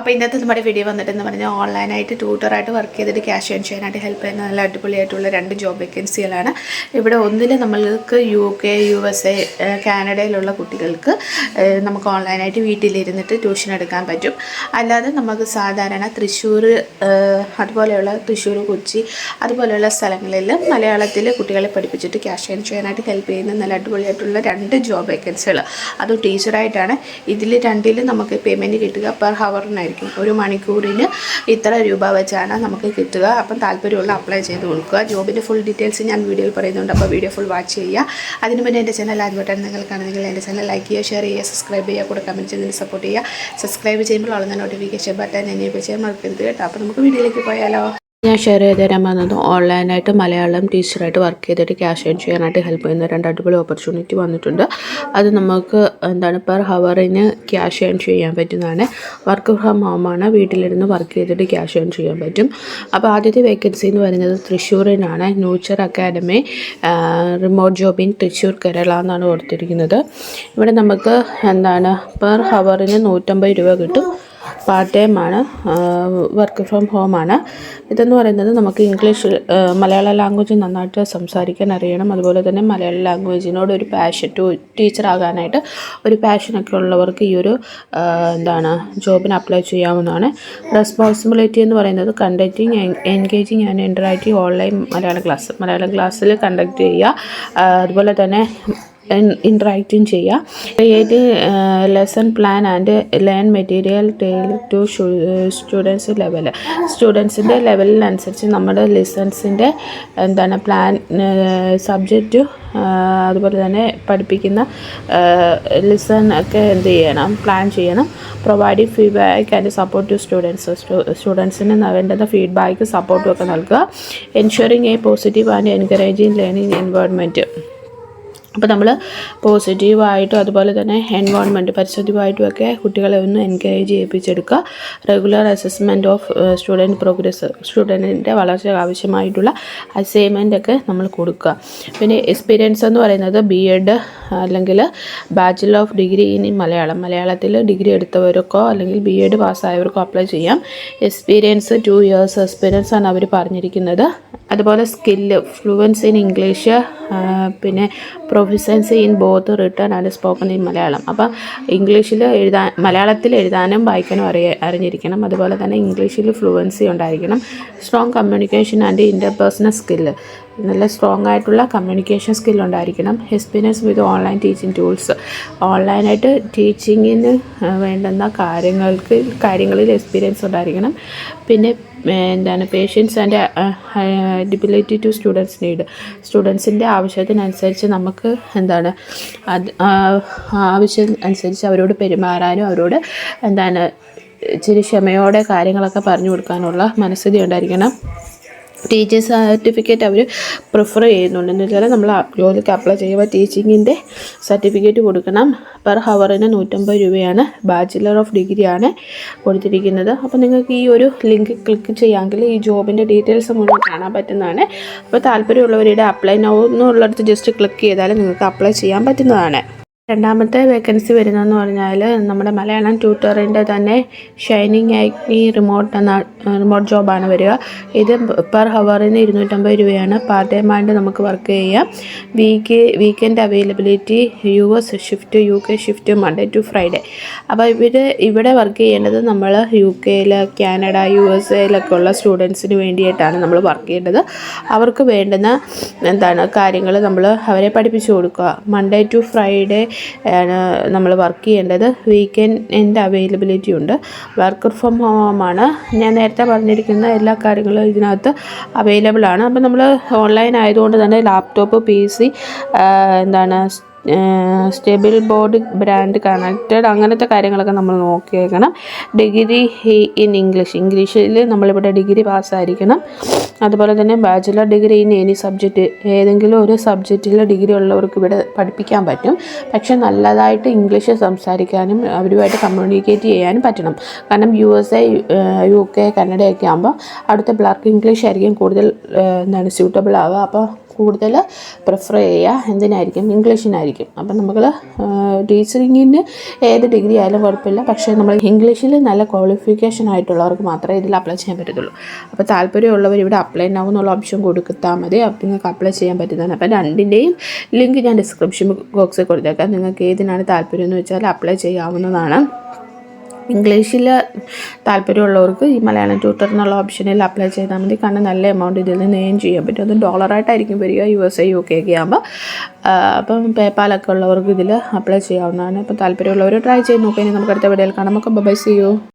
അപ്പോൾ ഇന്നത്തെ നമ്മുടെ വീഡിയോ വന്നിട്ടെന്ന് പറഞ്ഞാൽ ഓൺലൈനായിട്ട് ട്യൂട്ടറായിട്ട് വർക്ക് ചെയ്തിട്ട് ക്യാഷ് ഏൺ ചെയ്യാനായിട്ട് ഹെൽപ്പ് ചെയ്യുന്ന നല്ല അടിപൊളിയായിട്ടുള്ള 2 ജോബ് വേക്കൻസികളാണ്. ഇവിടെ ഒന്നിൽ നമ്മൾക്ക് UK, USA, കാനഡയിലുള്ള കുട്ടികൾക്ക് നമുക്ക് ഓൺലൈനായിട്ട് വീട്ടിലിരുന്നിട്ട് ട്യൂഷൻ എടുക്കാൻ പറ്റും. അല്ലാതെ നമുക്ക് സാധാരണ തൃശ്ശൂർ, അതുപോലെയുള്ള തൃശ്ശൂർ, കൊച്ചി അതുപോലെയുള്ള സ്ഥലങ്ങളിൽ മലയാളത്തിൽ കുട്ടികളെ പഠിപ്പിച്ചിട്ട് ക്യാഷ് ഏൺ ചെയ്യാനായിട്ട് ഹെൽപ്പ് ചെയ്യുന്ന നല്ല അടിപൊളിയായിട്ടുള്ള 2 ജോബ് വേക്കൻസികൾ. അത് ടീച്ചറായിട്ടാണ്. ഇതിൽ രണ്ടിലും നമുക്ക് പേയ്മെൻറ്റ് കിട്ടുക പെർ ഹവറിനായിരിക്കും. ഒരു മണിക്കൂറിന് ഇത്ര രൂപ വെച്ചാണ് നമുക്ക് കിട്ടുക. അപ്പം താല്പര്യമുള്ള അപ്ലൈ ചെയ്ത് കൊടുക്കുക. ജോബിൻ്റെ ഫുൾ ഡീറ്റെയിൽസ് ഞാൻ വീഡിയോയിൽ പറയുന്നുണ്ട്. അപ്പോൾ വീഡിയോ ഫുൾ വാച്ച് ചെയ്യുക. അതിന് മുന്നേ എൻ്റെ ചാനൽ ആദ്യമായിട്ടാണ് നിങ്ങൾക്കാണെങ്കിൽ എൻ്റെ ചാനൽ ലൈക്ക് ചെയ്യുക, ഷെയർ ചെയ്യുക, സബ്സ്ക്രൈബ് ചെയ്യുക, കൂടെ കമൻറ്റ് ചെയ്ത് സപ്പോർട്ട് ചെയ്യുക. സബ്സ്ക്രൈബ് ചെയ്യുമ്പോൾ ഉള്ള നോട്ടിഫിക്കേഷൻ ബട്ടൺ എനേബിൾ ചെയ്യാൻ മറക്കരുത് കേട്ടോ. അപ്പോൾ നമുക്ക് വീഡിയോയിലേക്ക് പോയാലോ. ഞാൻ ഷെയർ ചെയ്ത് തരാൻ വന്നത് ഓൺലൈനായിട്ട് മലയാളം ടീച്ചറായിട്ട് വർക്ക് ചെയ്തിട്ട് ക്യാഷ് ഏൺ ചെയ്യാനായിട്ട് ഹെൽപ്പ് ചെയ്യുന്ന 2 അടിപൊളി ഓപ്പർച്യൂണിറ്റി വന്നിട്ടുണ്ട്. അത് നമുക്ക് പെർ ഹവറിന് ക്യാഷ് ഏൺ ചെയ്യാൻ പറ്റുന്നതാണ്. വർക്ക് ഫ്രം ഹോമാണ്, വീട്ടിലിരുന്ന് വർക്ക് ചെയ്തിട്ട് ക്യാഷ് ഏൺ ചെയ്യാൻ പറ്റും. അപ്പോൾ ആദ്യത്തെ വേക്കൻസി എന്ന് പറയുന്നത് തൃശ്ശൂരിനാണ്. Nurture academy remote job in Thrissur, Kerala എന്നാണ് കൊടുത്തിരിക്കുന്നത്. ഇവിടെ നമുക്ക് പെർ ഹവറിന് 150 രൂപ കിട്ടും. പാർട്ട് ടൈമാണ്, വർക്ക് ഫ്രം ഹോമാണ്. ഇതെന്ന് പറയുന്നത് നമുക്ക് ഇംഗ്ലീഷ്, മലയാള ലാംഗ്വേജ് നന്നായിട്ട് സംസാരിക്കാൻ അറിയണം. അതുപോലെ തന്നെ മലയാള ലാംഗ്വേജിനോട് ഒരു പാഷൻ, ടീച്ചറാകാനായിട്ട് ഒരു പാഷനൊക്കെ ഉള്ളവർക്ക് ഈ ഒരു ജോബിന് അപ്ലൈ ചെയ്യാവുന്നതാണ്. റെസ്പോൺസിബിലിറ്റി എന്ന് പറയുന്നത് conducting, engaging and interactive online Malayalam ക്ലാസ്സിൽ കണ്ടക്ട് ചെയ്യുക. അതുപോലെ തന്നെ ഇൻട്രാക്റ്റിങ് ചെയ്യുക. Create lesson plan and learn material tailor to സ്റ്റുഡൻസിൻ്റെ ലെവലിനനുസരിച്ച് നമ്മുടെ ലെസൺസിൻ്റെ പ്ലാൻ, സബ്ജക്റ്റ്, അതുപോലെ തന്നെ പഠിപ്പിക്കുന്ന ലെസൺ ഒക്കെ പ്ലാൻ ചെയ്യണം. Providing feedback and support to സ്റ്റുഡൻസിന് വേണ്ടുന്ന ഫീഡ്ബാക്ക് സപ്പോർട്ടും ഒക്കെ നൽകുക. Ensuring a positive and encouraging learning environment. അപ്പോൾ നമ്മൾ പോസിറ്റീവായിട്ടും അതുപോലെ തന്നെ എൻവയോൺമെൻറ്റ് പരിസ്ഥിതിയുമായിട്ടും ഒക്കെ കുട്ടികളെ ഒന്ന് എൻകറേജ് ചെയ്യിപ്പിച്ചെടുക്കുക. Regular assessment of student progress, സ്റ്റുഡൻറ്റിൻ്റെ വളർച്ചയ്ക്ക് ആവശ്യമായിട്ടുള്ള അസൈൻമെൻ്റ് ഒക്കെ നമ്മൾ കൊടുക്കുക. പിന്നെ എക്സ്പീരിയൻസ് എന്ന് പറയുന്നത് BEd അല്ലെങ്കിൽ ബാച്ചിലർ ഓഫ് ഡിഗ്രി ഇൻ മലയാളത്തിൽ ഡിഗ്രി എടുത്തവർക്കോ അല്ലെങ്കിൽ BEd പാസ്സായവർക്കോ അപ്ലൈ ചെയ്യാം. എക്സ്പീരിയൻസ് 2 ഇയേഴ്സ് എക്സ്പീരിയൻസ് ആണ് അവർ പറഞ്ഞിരിക്കുന്നത്. അതുപോലെ സ്കില്ല്, ഫ്ലുവൻസി ഇൻ ഇംഗ്ലീഷ്, പിന്നെ proficiency in both written and spoken in Malayalam. അപ്പോൾ മലയാളത്തിൽ എഴുതാനും വായിക്കാനും അറിഞ്ഞിരിക്കണം. അതുപോലെ തന്നെ ഇംഗ്ലീഷിൽ ഫ്ലുവൻസി ഉണ്ടായിരിക്കണം. Strong communication and interpersonal skill, നല്ല സ്ട്രോങ് ആയിട്ടുള്ള കമ്മ്യൂണിക്കേഷൻ സ്കിൽ ഉണ്ടായിരിക്കണം. Experience with online teaching tools, ഓൺലൈനായിട്ട് ടീച്ചിങ്ങിന് വേണ്ടുന്ന കാര്യങ്ങളിൽ എക്സ്പീരിയൻസ് ഉണ്ടായിരിക്കണം. പിന്നെ patience and ability to students need, സ്റ്റുഡൻസിൻ്റെ ആവശ്യത്തിനനുസരിച്ച് നമുക്ക് ആവശ്യം അനുസരിച്ച് അവരോട് പെരുമാറാനും അവരോട് ഇച്ചിരി ക്ഷമയോടെ കാര്യങ്ങളൊക്കെ പറഞ്ഞു കൊടുക്കാനുള്ള മനസ്ഥിതി ഉണ്ടായിരിക്കണം. ടീച്ചേഴ്സ് സർട്ടിഫിക്കറ്റ് അവർ പ്രിഫർ ചെയ്യുന്നുണ്ട്. എന്ന് വെച്ചാൽ നമ്മൾ ജോലിക്ക് അപ്ലൈ ചെയ്യുമ്പോൾ ടീച്ചിങ്ങിൻ്റെ സർട്ടിഫിക്കറ്റ് കൊടുക്കണം. പെർ ഹവറിന് 150 രൂപയാണ്. ബാച്ചിലർ ഓഫ് ഡിഗ്രിയാണ് കൊടുത്തിരിക്കുന്നത്. അപ്പോൾ നിങ്ങൾക്ക് ഈ ഒരു ലിങ്ക് ക്ലിക്ക് ചെയ്യാമെങ്കിൽ ഈ ജോബിൻ്റെ ഡീറ്റെയിൽസ് മുഴുവൻ കാണാൻ പറ്റുന്നതാണ്. അപ്പോൾ താല്പര്യമുള്ളവരുടെ അപ്ലൈ നൗ എന്നുള്ളിടത്ത് ജസ്റ്റ് ക്ലിക്ക് ചെയ്താൽ നിങ്ങൾക്ക് അപ്ലൈ ചെയ്യാൻ പറ്റുന്നതാണ്. രണ്ടാമത്തെ വേക്കൻസി വരുന്നതെന്ന് പറഞ്ഞാൽ നമ്മുടെ മലയാളം ട്യൂട്ടറിൻ്റെ തന്നെ ഷൈനിങ് ആക്നി റിമോട്ട് ജോബാണ് വരിക. ഇത് പെർ ഹവറിന് 250 രൂപയാണ്. പാർട്ട് ടൈം ആയിട്ട് നമുക്ക് വർക്ക് ചെയ്യാം. Weekend availability US shift, UK shift, Monday to Friday. അപ്പോൾ ഇവിടെ വർക്ക് ചെയ്യേണ്ടത് നമ്മൾ UK, കാനഡ, USA ഉള്ള സ്റ്റുഡൻസിന് വേണ്ടിയിട്ടാണ് നമ്മൾ വർക്ക് ചെയ്യേണ്ടത്. അവർക്ക് വേണ്ടുന്ന കാര്യങ്ങൾ നമ്മൾ അവരെ പഠിപ്പിച്ചു കൊടുക്കുക. മൺഡേ ടു ഫ്രൈഡേ ആണ് നമ്മൾ വർക്ക് ചെയ്യേണ്ടത്. വീക്കെൻഡ് അവൈലബിലിറ്റി ഉണ്ട്. വർക്ക് ഫ്രം ഹോമാണ്. ഞാൻ നേരത്തെ പറഞ്ഞിരിക്കുന്ന എല്ലാ കാര്യങ്ങളും ഇതിനകത്ത് അവൈലബിൾ ആണ്. അപ്പോൾ നമ്മൾ ഓൺലൈൻ ആയതുകൊണ്ട് തന്നെ laptop, PC, stable board, brand connected, അങ്ങനത്തെ കാര്യങ്ങളൊക്കെ നമ്മൾ നോക്കിയേക്കണം. ഡിഗ്രി ഇൻ ഇംഗ്ലീഷിൽ നമ്മളിവിടെ ഡിഗ്രി പാസ്സായിരിക്കണം. അതുപോലെ തന്നെ bachelor degree in any subject, ഏതെങ്കിലും ഒരു സബ്ജക്റ്റിൽ ഡിഗ്രി ഉള്ളവർക്ക് ഇവിടെ പഠിപ്പിക്കാൻ പറ്റും. പക്ഷെ നല്ലതായിട്ട് ഇംഗ്ലീഷ് സംസാരിക്കാനും അവരുമായിട്ട് കമ്മ്യൂണിക്കേറ്റ് ചെയ്യാനും പറ്റണം. കാരണം USA, UK, കാനഡയൊക്കെ ആകുമ്പോൾ അവിടുത്തെ പിള്ളേർക്ക് ഇംഗ്ലീഷ് ആയിരിക്കും കൂടുതൽ സ്യൂട്ടബിൾ ആവുക. അപ്പോൾ കൂടുതൽ പ്രിഫർ ചെയ്യുക എന്തിനായിരിക്കും, ഇംഗ്ലീഷിനായിരിക്കും. അപ്പം നമ്മൾ ടീച്ചിങ്ങിന് ഏത് ഡിഗ്രി ആയാലും കുഴപ്പമില്ല, പക്ഷേ നമ്മൾ ഇംഗ്ലീഷിൽ നല്ല ക്വാളിഫിക്കേഷൻ ആയിട്ടുള്ളവർക്ക് മാത്രമേ ഇതിൽ അപ്ലൈ ചെയ്യാൻ പറ്റത്തുള്ളൂ. അപ്പോൾ താല്പര്യമുള്ളവർ ഇവിടെ അപ്ലൈ നൗ എന്നുള്ള ഓപ്ഷൻ കൊടുത്താൽ മതി. അപ്പോൾ നിങ്ങൾക്ക് അപ്ലൈ ചെയ്യാൻ പറ്റുന്നതാണ്. അപ്പോൾ രണ്ടിൻ്റെയും ലിങ്ക് ഞാൻ ഡിസ്ക്രിപ്ഷൻ ബോക്സിൽ കൊടുത്തേക്കാം. നിങ്ങൾക്ക് ഏതിനാണ് താല്പര്യം എന്ന് വെച്ചാൽ അപ്ലൈ ചെയ്യാവുന്നതാണ്. ഇംഗ്ലീഷിൽ താല്പര്യമുള്ളവർക്ക് ഈ മലയാളം ട്യൂട്ടർ എന്നുള്ള ഓപ്ഷനിൽ അപ്ലൈ ചെയ്താൽ മതി. കാരണം നല്ല എമൗണ്ട് ഇതിൽ നിന്ന് ഏൺ ചെയ്യാൻ പറ്റും. അത് ഡോളറായിട്ടായിരിക്കും വരിക, USA UK ഒക്കെ ആകുമ്പോൾ. അപ്പം പേപ്പാലൊക്കെ ഉള്ളവർക്ക് ഇതിൽ അപ്ലൈ ചെയ്യാവുന്നതാണ്. അപ്പോൾ താല്പര്യമുള്ളവർ ട്രൈ ചെയ്ത് നോക്കുക. ഇനി നമുക്ക് അടുത്ത വീഡിയോയിൽ കാണാം. നമുക്ക് ബൈ, സീ യു.